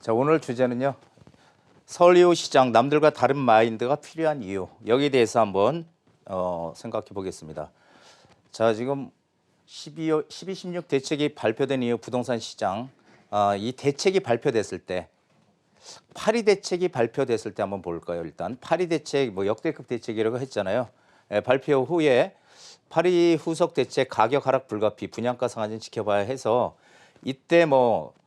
자, 오늘 주제는요. 서울이웃시장 남들과 다른 마인드가 필요한 이유. 여기에 대해서 한번 생각해 보겠습니다. 자, 지금 16 대책이 발표된 이후 부동산 시장 이 대책이 발표됐을 때 8위 대책이 발표됐을 때 한번 볼까요? 일단 8위 대책 뭐 역대급 대책이라고 했잖아요. 발표 후에 8위 후속 대책 가격 하락 불가피 분양가 상한은 지켜봐야 해서 이때 뭐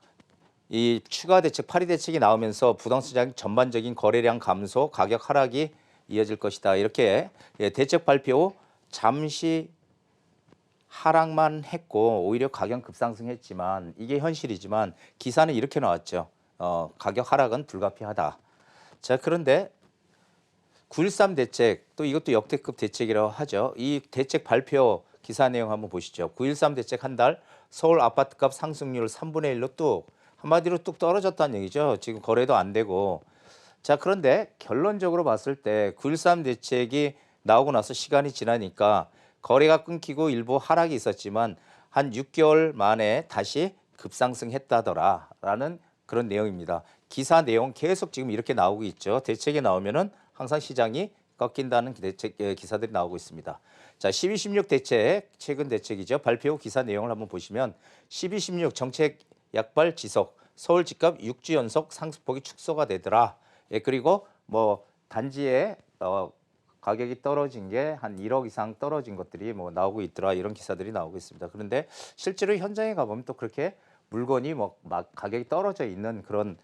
이 추가 대책 8위 대책이 나오면서 부동산 시장 전반적인 거래량 감소, 가격 하락이 이어질 것이다. 이렇게 대책 발표 후 잠시 하락만 했고 오히려 가격 급상승했지만 이게 현실이지만 기사는 이렇게 나왔죠. 가격 하락은 불가피하다. 자, 그런데 9.13 대책 또 이것도 역대급 대책이라고 하죠. 이 대책 발표 기사 내용 한번 보시죠. 9.13 대책 한 달 서울 아파트값 상승률 3분의 1로 뚝 한마디로 뚝 떨어졌다는 얘기죠. 지금 거래도 안 되고. 자, 그런데 결론적으로 봤을 때 9.13 대책이 나오고 나서 시간이 지나니까 거래가 끊기고 일부 하락이 있었지만 한 6개월 만에 다시 급상승했다더라라는 그런 내용입니다. 기사 내용 계속 지금 이렇게 나오고 있죠. 대책이 나오면은 항상 시장이 꺾인다는 대책 기사들이 나오고 있습니다. 자, 12, 16 대책 최근 대책이죠. 발표 후 기사 내용을 한번 보시면 12, 16 정책 약발 지속, 서울 집값 6주 연속 상승폭이 축소가 되더라. 그리고 뭐 단지에 가격이 떨어진 게 한 1억 이상 떨어진 것들이 뭐 나오고 있더라. 이런 기사들이 나오고 있습니다. 그런데 실제로 현장에 가보면 또 그렇게 물건이 뭐 막 가격이 떨어져 있는 그런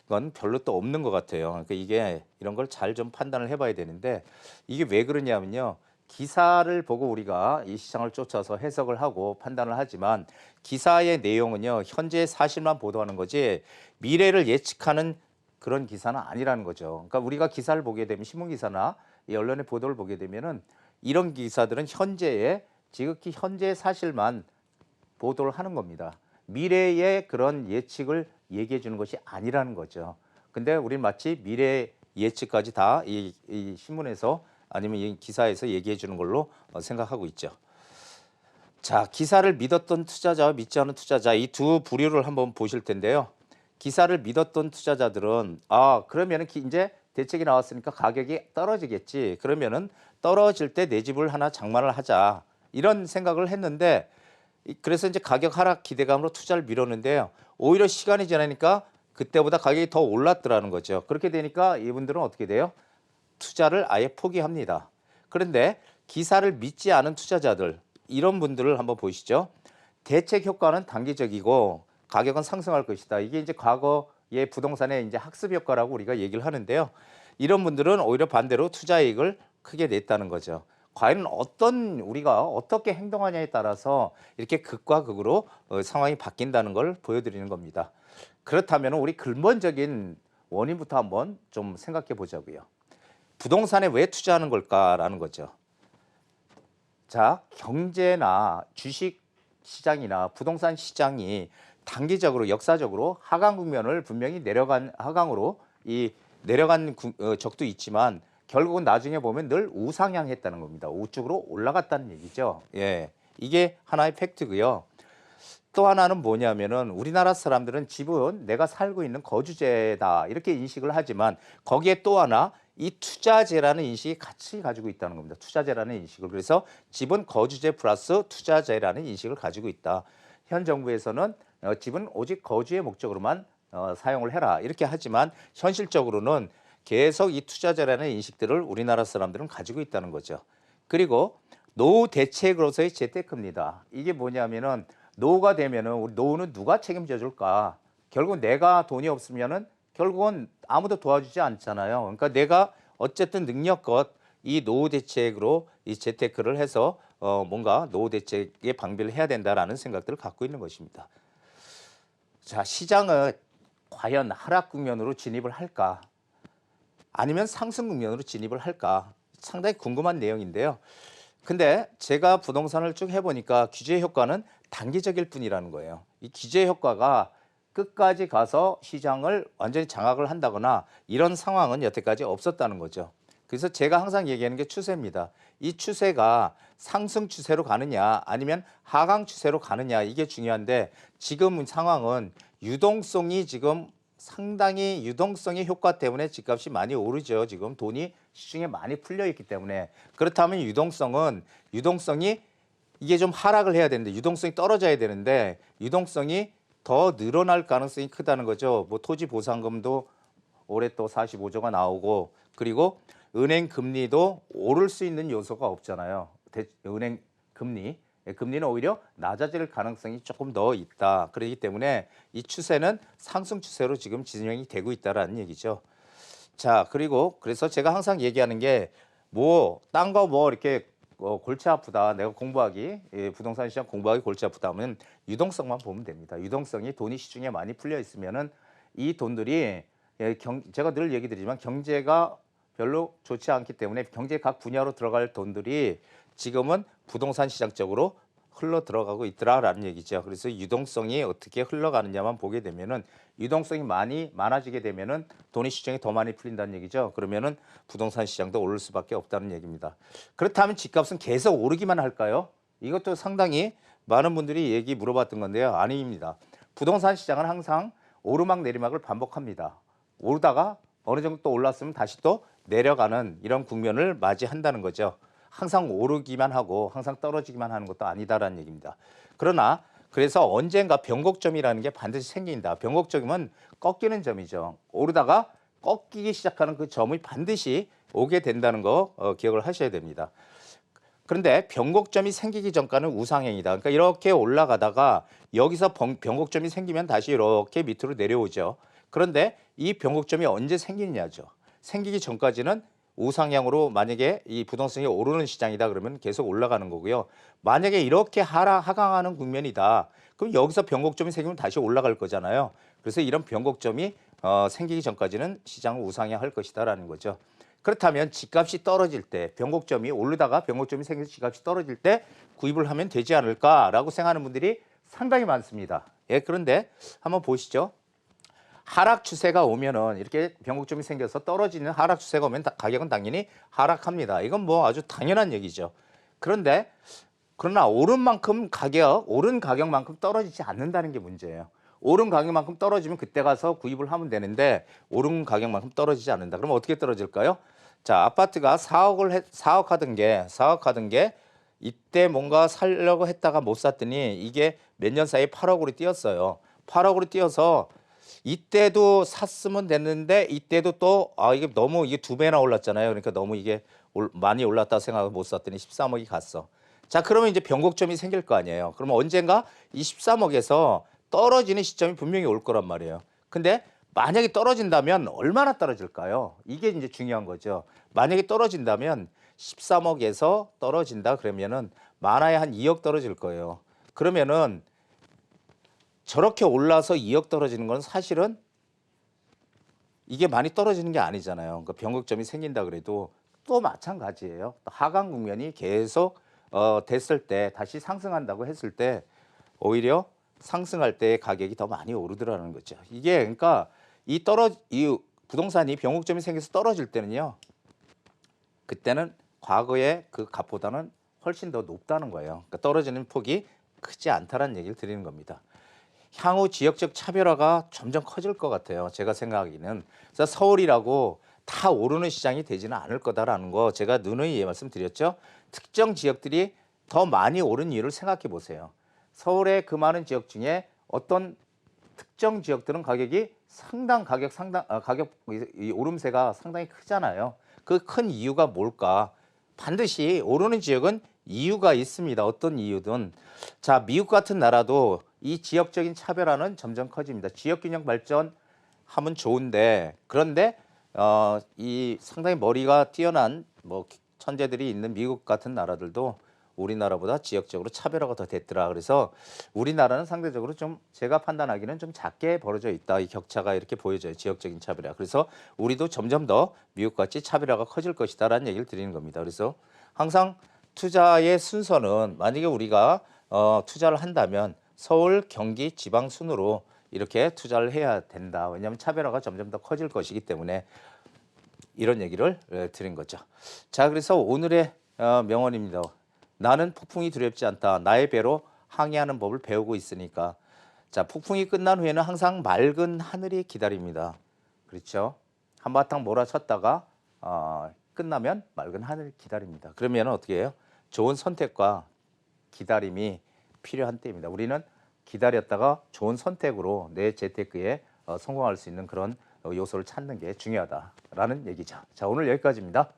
건 별로 또 없는 것 같아요. 그러니까 이게 이런 걸 잘 좀 판단을 해봐야 되는데 이게 왜 그러냐면요. 기사를 보고 우리가 이 시장을 쫓아서 해석을 하고 판단을 하지만 기사의 내용은요. 현재의 사실만 보도하는 거지 미래를 예측하는 그런 기사는 아니라는 거죠. 그러니까 우리가 기사를 보게 되면 신문 기사나 이 언론의 보도를 보게 되면은 이런 기사들은 현재의 지극히 현재의 사실만 보도를 하는 겁니다. 미래의 그런 예측을 얘기해 주는 것이 아니라는 거죠. 근데 우리는 마치 미래 예측까지 다 이 신문에서 아니면 이 기사에서 얘기해 주는 걸로 생각하고 있죠. 자, 기사를 믿었던 투자자와 믿지 않은 투자자 이 두 부류를 한번 보실 텐데요. 기사를 믿었던 투자자들은 그러면은 이제 대책이 나왔으니까 가격이 떨어지겠지. 그러면은 떨어질 때 내 집을 하나 장만을 하자. 이런 생각을 했는데 그래서 이제 가격 하락 기대감으로 투자를 미뤘는데요. 오히려 시간이 지나니까 그때보다 가격이 더 올랐더라는 거죠. 그렇게 되니까 이분들은 어떻게 돼요? 투자를 아예 포기합니다. 그런데 기사를 믿지 않은 투자자들 이런 분들을 한번 보시죠. 대책 효과는 단기적이고 가격은 상승할 것이다. 이게 이제 과거의 부동산의 이제 학습 효과라고 우리가 얘기를 하는데요. 이런 분들은 오히려 반대로 투자이익을 크게 냈다는 거죠. 과연 우리가 어떻게 행동하냐에 따라서 이렇게 극과 극으로 상황이 바뀐다는 걸 보여드리는 겁니다. 그렇다면 우리 근본적인 원인부터 한번 좀 생각해 보자고요. 부동산에 왜 투자하는 걸까라는 거죠. 자, 경제나 주식 시장이나 부동산 시장이 단기적으로 역사적으로 하강 국면을 분명히 하강으로 내려간 적도 있지만 결국은 나중에 보면 늘 우상향했다는 겁니다. 우측으로 올라갔다는 얘기죠. 예, 이게 하나의 팩트고요. 또 하나는 뭐냐면은 우리나라 사람들은 집은 내가 살고 있는 거주재다 이렇게 인식을 하지만 거기에 또 하나 이 투자재라는 인식이 같이 가지고 있다는 겁니다. 투자재라는 인식을. 그래서 집은 거주재 플러스 투자재라는 인식을 가지고 있다. 현 정부에서는 집은 오직 거주의 목적으로만 사용을 해라 이렇게 하지만 현실적으로는 계속 이 투자재라는 인식들을 우리나라 사람들은 가지고 있다는 거죠. 그리고 노후 대책으로서의 재테크입니다. 이게 뭐냐면은 노후가 되면은 우리 노후는 누가 책임져 줄까? 결국 내가 돈이 없으면은 결국은 아무도 도와주지 않잖아요. 그러니까 내가 어쨌든 능력껏 이 노후 대책으로 이 재테크를 해서 뭔가 노후 대책에 방비를 해야 된다라는 생각들을 갖고 있는 것입니다. 자, 시장은 과연 하락 국면으로 진입을 할까? 아니면 상승 국면으로 진입을 할까? 상당히 궁금한 내용인데요. 근데 제가 부동산을 쭉 해보니까 규제 효과는 단기적일 뿐이라는 거예요. 이 규제 효과가 끝까지 가서 시장을 완전히 장악을 한다거나 이런 상황은 여태까지 없었다는 거죠. 그래서 제가 항상 얘기하는 게 추세입니다. 이 추세가 상승 추세로 가느냐 아니면 하강 추세로 가느냐 이게 중요한데 지금 상황은 유동성이 지금 상당히 유동성의 효과 때문에 집값이 많이 오르죠. 지금 돈이 시중에 많이 풀려 있기 때문에. 그렇다면 유동성이 이게 좀 하락을 해야 되는데 유동성이 떨어져야 되는데 유동성이 더 늘어날 가능성이 크다는 거죠. 뭐 토지 보상금도 올해 또 45조가 나오고 그리고 은행 금리도 오를 수 있는 요소가 없잖아요. 은행 금리. 금리는 오히려 낮아질 가능성이 조금 더 있다. 그렇기 때문에 이 추세는 상승 추세로 지금 진행이 되고 있다라는 얘기죠. 자, 그리고 그래서 제가 항상 얘기하는 게 뭐 딴 거 뭐 이렇게 골치 아프다. 내가 공부하기 부동산 시장 공부하기 골치 아프다 하면 유동성만 보면 됩니다. 유동성이 돈이 시중에 많이 풀려 있으면은 이 돈들이 제가 늘 얘기 드리지만 경제가 별로 좋지 않기 때문에 경제 각 분야로 들어갈 돈들이 지금은 부동산 시장 쪽으로 흘러 들어가고 있더라라는 얘기죠. 그래서 유동성이 어떻게 흘러가느냐만 보게 되면은 유동성이 많아지게 되면은 돈이 시장에 더 많이 풀린다는 얘기죠. 그러면은 부동산 시장도 오를 수밖에 없다는 얘기입니다. 그렇다면 집값은 계속 오르기만 할까요? 이것도 상당히 많은 분들이 얘기 물어봤던 건데요. 아닙니다. 부동산 시장은 항상 오르막 내리막을 반복합니다. 오르다가 어느 정도 또 올랐으면 다시 또 내려가는 이런 국면을 맞이한다는 거죠. 항상 오르기만 하고 항상 떨어지기만 하는 것도 아니다라는 얘기입니다. 그러나 그래서 언젠가 변곡점이라는 게 반드시 생긴다. 변곡점은 꺾이는 점이죠. 오르다가 꺾이기 시작하는 그 점이 반드시 오게 된다는 거 기억을 하셔야 됩니다. 그런데 변곡점이 생기기 전까지는 우상향이다. 그러니까 이렇게 올라가다가 여기서 변곡점이 생기면 다시 이렇게 밑으로 내려오죠. 그런데 이 변곡점이 언제 생기느냐죠. 생기기 전까지는 우상향으로 만약에 이 부동산이 오르는 시장이다 그러면 계속 올라가는 거고요. 만약에 이렇게 하강하는 국면이다. 그럼 여기서 변곡점이 생기면 다시 올라갈 거잖아요. 그래서 이런 변곡점이 생기기 전까지는 시장을 우상향할 것이다라는 거죠. 그렇다면 집값이 떨어질 때 변곡점이 오르다가 변곡점이 생겨서 집값이 떨어질 때 구입을 하면 되지 않을까라고 생각하는 분들이 상당히 많습니다. 예, 그런데 한번 보시죠. 하락 추세가 오면은 이렇게 변곡점이 생겨서 떨어지는 하락 추세가 오면 가격은 당연히 하락합니다. 이건 뭐 아주 당연한 얘기죠. 그러나 오른 가격만큼 떨어지지 않는다는 게 문제예요. 오른 가격만큼 떨어지면 그때 가서 구입을 하면 되는데 오른 가격만큼 떨어지지 않는다. 그럼 어떻게 떨어질까요? 자, 아파트가 4억 하던 게 이때 뭔가 살려고 했다가 못 샀더니 이게 몇 년 사이에 8억으로 뛰었어요. 8억으로 뛰어서 이때도 샀으면 됐는데 이때도 또 이게 너무 이게 두 배나 올랐잖아요. 그러니까 너무 이게 많이 올랐다 생각하고 못 샀더니 13억이 갔어. 자, 그러면 이제 변곡점이 생길 거 아니에요. 그러면 언젠가 이 13억에서 떨어지는 시점이 분명히 올 거란 말이에요. 근데 만약에 떨어진다면 얼마나 떨어질까요? 이게 이제 중요한 거죠. 만약에 떨어진다면 13억에서 떨어진다 그러면은 많아야 한 2억 떨어질 거예요. 그러면은 저렇게 올라서 2억 떨어지는 건 사실은 이게 많이 떨어지는 게 아니잖아요. 그러니까 변곡점이 생긴다 그래도 또 마찬가지예요. 하강 국면이 계속 됐을 때 다시 상승한다고 했을 때 오히려 상승할 때 가격이 더 많이 오르더라는 거죠. 이게 그러니까 이 부동산이 변곡점이 생겨서 떨어질 때는요. 그때는 과거의 그 값보다는 훨씬 더 높다는 거예요. 그러니까 떨어지는 폭이 크지 않다라는 얘기를 드리는 겁니다. 향후 지역적 차별화가 점점 커질 것 같아요. 제가 생각하기는. 그래서 서울이라고 다 오르는 시장이 되지는 않을 거다라는 거 제가 누누이 말씀드렸죠. 특정 지역들이 더 많이 오른 이유를 생각해 보세요. 서울의 그 많은 지역 중에 어떤 특정 지역들은 가격 이 오름세가 상당히 크잖아요. 그 큰 이유가 뭘까? 반드시 오르는 지역은 이유가 있습니다. 어떤 이유든. 자, 미국 같은 나라도 이 지역적인 차별화는 점점 커집니다. 지역균형 발전하면 좋은데 그런데 이 상당히 머리가 뛰어난 뭐 천재들이 있는 미국 같은 나라들도 우리나라보다 지역적으로 차별화가 더 됐더라. 그래서 우리나라는 상대적으로 좀 제가 판단하기는 좀 작게 벌어져 있다. 이 격차가 이렇게 보여져요. 지역적인 차별화. 그래서 우리도 점점 더 미국같이 차별화가 커질 것이다라는 얘기를 드리는 겁니다. 그래서 항상 투자의 순서는 만약에 우리가 투자를 한다면 서울, 경기, 지방 순으로 이렇게 투자를 해야 된다. 왜냐하면 차별화가 점점 더 커질 것이기 때문에 이런 얘기를 드린 거죠. 자, 그래서 오늘의 명언입니다. 나는 폭풍이 두렵지 않다. 나의 배로 항해하는 법을 배우고 있으니까. 자, 폭풍이 끝난 후에는 항상 맑은 하늘이 기다립니다. 그렇죠? 한바탕 몰아쳤다가 끝나면 맑은 하늘이 기다립니다. 그러면 어떻게 해요? 좋은 선택과 기다림이 필요한 때입니다. 우리는 기다렸다가 좋은 선택으로 내 재테크에 성공할 수 있는 그런 요소를 찾는 게 중요하다라는 얘기죠. 자, 오늘 여기까지입니다.